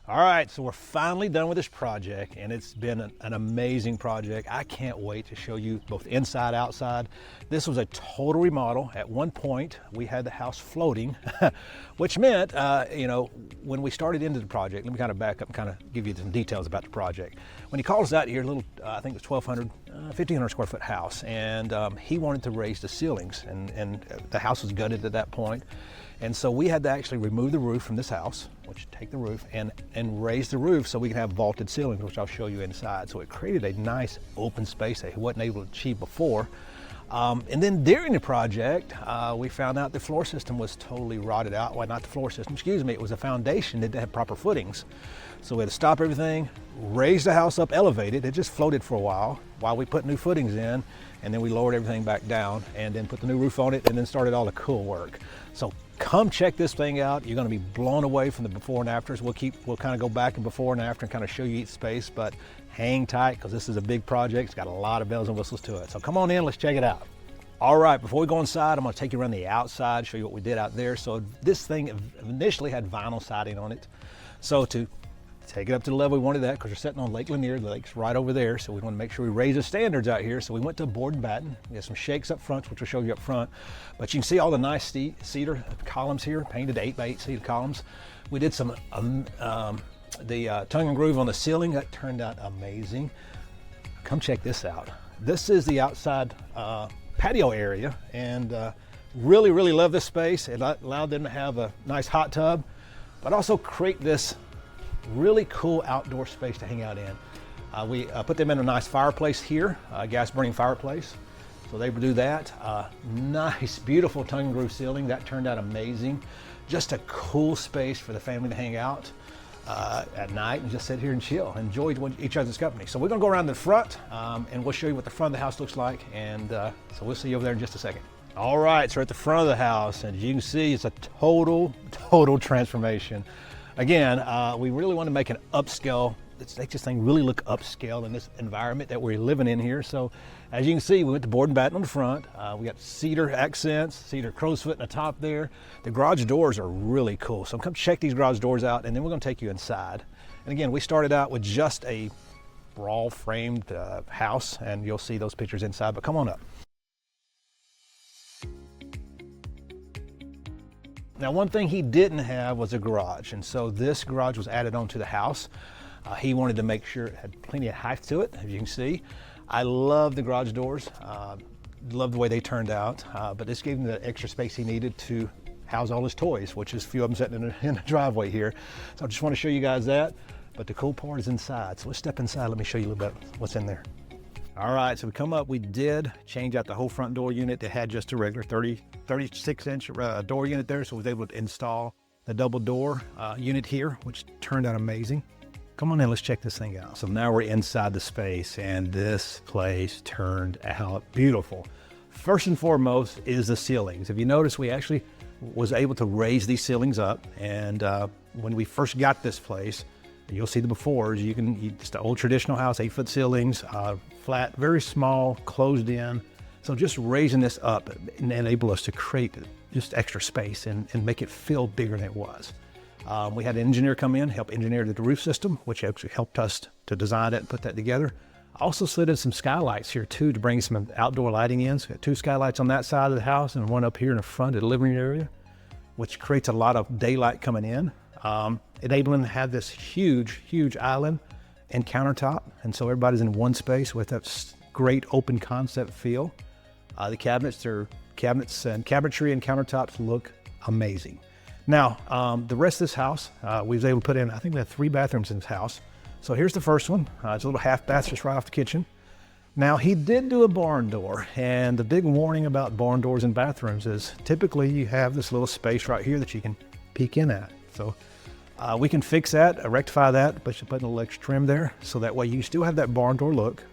All right, so we're finally done with this project, and it's been an amazing project. I can't wait to show you both inside, outside. This was a total remodel. At one point, we had the house floating, which meant, when we started into the project, let me kind of back up and kind of give you some details about the project. When he called us out here, I think it was 1,500 square foot house, and he wanted to raise the ceilings, and the house was gutted at that point. And so we had to actually remove the roof from this house, which take the roof and raise the roof so we can have vaulted ceilings, which I'll show you inside. So it created a nice open space that he wasn't able to achieve before. And then during the project, we found out the floor system was totally rotted out. Well, not the floor system, excuse me, it was a foundation that didn't have proper footings. So we had to stop everything, raise the house up, elevate it. It just floated for a while we put new footings in, and then we lowered everything back down and then put the new roof on it and then started all the cool work. So come check this thing out. You're gonna be blown away from the before and afters. We'll kind of go back and before and after and kind of show you each space, but hang tight because this is a big project. It's got a lot of bells and whistles to it. So come on in, let's check it out. All right, before we go inside, I'm gonna take you around the outside, show you what we did out there. So this thing initially had vinyl siding on it. So to take it up to the level we wanted that, because we're sitting on Lake Lanier, the lake's right over there, so we want to make sure we raise the standards out here. So we went to board and batten. We had some shakes up front, which we'll show you up front. But you can see all the nice cedar columns here, painted 8x8 cedar columns. We did some tongue and groove on the ceiling. That turned out amazing. Come check this out. This is the outside patio area, and really love this space. It allowed them to have a nice hot tub, but also create this really cool outdoor space to hang out in. We put them in a nice fireplace here, gas burning fireplace. So they would do that. Nice, beautiful tongue and groove ceiling. That turned out amazing. Just a cool space for the family to hang out at night and just sit here and chill, enjoy each other's company. So we're gonna go around the front and we'll show you what the front of the house looks like. And so we'll see you over there in just a second. All right, so we're at the front of the house, and as you can see, it's a total transformation. Again, we really want to make an upscale, let's make this thing really look upscale in this environment that we're living in here. So as you can see, we went to board and batten on the front. We got cedar accents, cedar crow's foot in the top there. The garage doors are really cool. So come check these garage doors out, and then we're going to take you inside. And again, we started out with just a raw framed house, and you'll see those pictures inside, but come on up. Now, one thing he didn't have was a garage, and so this garage was added onto the house. He wanted to make sure it had plenty of height to it, as you can see. I love the garage doors, love the way they turned out, but this gave him the extra space he needed to house all his toys, which is a few of them sitting in the driveway here. So I just want to show you guys that, but the cool part is inside. So let's step inside, let me show you a little bit what's in there. All right, so we come up, we did change out the whole front door unit. It had just a regular 36-inch door unit there, so we was able to install the double door unit here, which turned out amazing. Come on in, let's check this thing out. So now we're inside the space, and this place turned out beautiful. First and foremost is the ceilings. If you notice, we actually was able to raise these ceilings up, and when we first got this place, you'll see the befores. It's the old traditional house, 8-foot ceilings, flat, very small, closed in. So just raising this up enabled us to create just extra space and make it feel bigger than it was. We had an engineer come in, help engineer the roof system, which actually helped us to design it and put that together. I also slid in some skylights here too to bring some outdoor lighting in. So we got 2 skylights on that side of the house and one up here in the front of the living area, which creates a lot of daylight coming in. Enabling to have this huge island and countertop, and so everybody's in one space with that great open concept feel. The cabinets and cabinetry and countertops look amazing. Now, the rest of this house, we was able to put in, I think we have 3 bathrooms in this house. So here's the first one. It's a little half bath just right off the kitchen. Now, he did do a barn door, and the big warning about barn doors and bathrooms is typically you have this little space right here that you can peek in at. So we can fix that, rectify that, but you put a little extra trim there, so that way you still have that barn door look,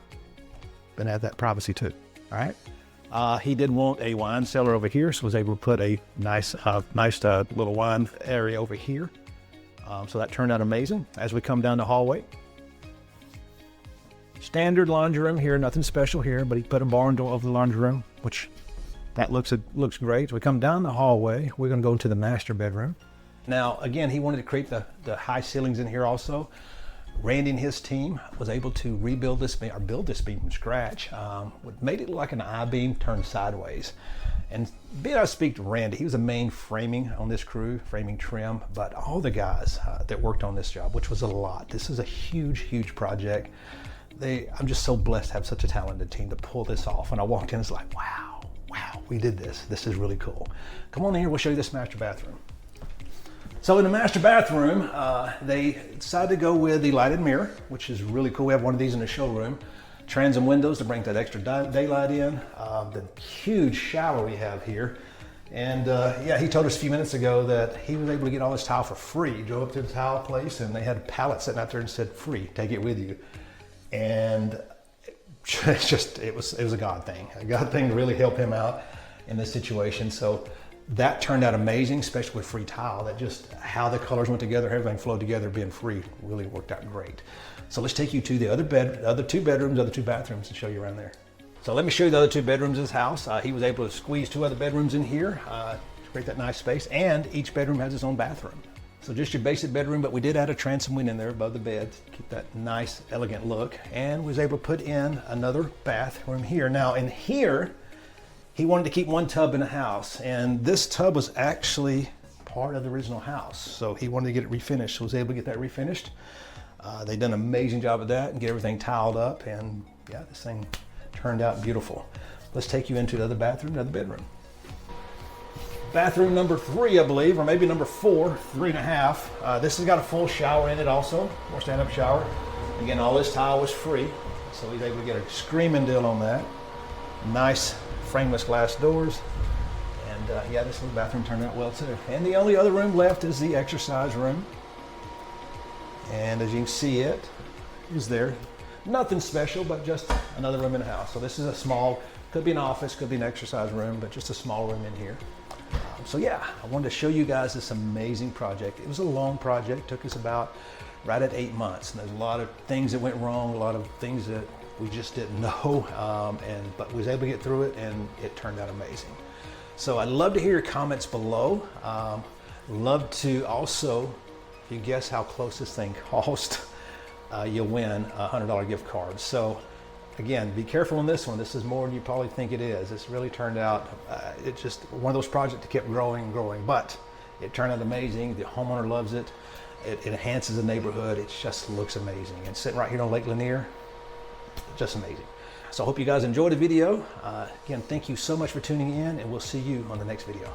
and have that privacy too, all right? He did want a wine cellar over here, so was able to put a nice little wine area over here. So that turned out amazing. As we come down the hallway, standard laundry room here, nothing special here, but he put a barn door over the laundry room, which that looks great. So we come down the hallway, we're gonna go into the master bedroom. Now, again, he wanted to create the high ceilings in here also. Randy and his team was able to rebuild this beam, or build this beam from scratch. Made it look like an I-beam turned sideways. And being I speak to Randy, he was the main framing on this crew, framing trim, but all the guys that worked on this job, which was a lot. This is a huge, huge project. I'm just so blessed to have such a talented team to pull this off. When I walked in, it's like, wow, we did this. This is really cool. Come on in here, we'll show you this master bathroom. So in the master bathroom, they decided to go with the lighted mirror, which is really cool. We have one of these in the showroom. Transom windows to bring that extra daylight in. The huge shower we have here. And yeah, he told us a few minutes ago that he was able to get all this tile for free. He drove up to the tile place and they had a pallet sitting out there and said, free, take it with you. And it was a God thing. A God thing to really help him out in this situation. So that turned out amazing, especially with free tile. That just how the colors went together, everything flowed together, being free really worked out great. So let's take you to the other two bedrooms, other two bathrooms, and show you around there. So let me show you the other two bedrooms of this house. He was able to squeeze two other bedrooms in here to create that nice space, and each bedroom has its own bathroom. So just your basic bedroom, but we did add a transom window in there above the bed to keep that nice, elegant look, and was able to put in another bathroom here. Now in here, he wanted to keep one tub in the house, and this tub was actually part of the original house. So he wanted to get it refinished, so was able to get that refinished. They done an amazing job of that and get everything tiled up, and yeah, this thing turned out beautiful. Let's take you into the other bathroom, another bedroom. Bathroom number 3, I believe, or maybe number 4, 3.5. This has got a full shower in it also, more stand-up shower. Again, all this tile was free, so he's able to get a screaming deal on that. Nice frameless glass doors, and yeah, this little bathroom turned out well too. And the only other room left is the exercise room, and as you can see, it is there. Nothing special, but just another room in the house. So this is a small, could be an office, could be an exercise room, but just a small room in here. So yeah, I wanted to show you guys this amazing project. It was a long project, took us about right at 8 months, and there's a lot of things that went wrong, a lot of things that we just didn't know, but we was able to get through it, and it turned out amazing. So I'd love to hear your comments below. Love to also, if you guess how close this thing cost, you'll win a $100 gift card. So again, be careful on this one. This is more than you probably think it is. This really turned out, it's just one of those projects that kept growing and growing, but it turned out amazing. The homeowner loves it. It enhances the neighborhood. It just looks amazing. And sitting right here on Lake Lanier, just amazing. So I hope you guys enjoyed the video. Again, thank you so much for tuning in, and we'll see you on the next video.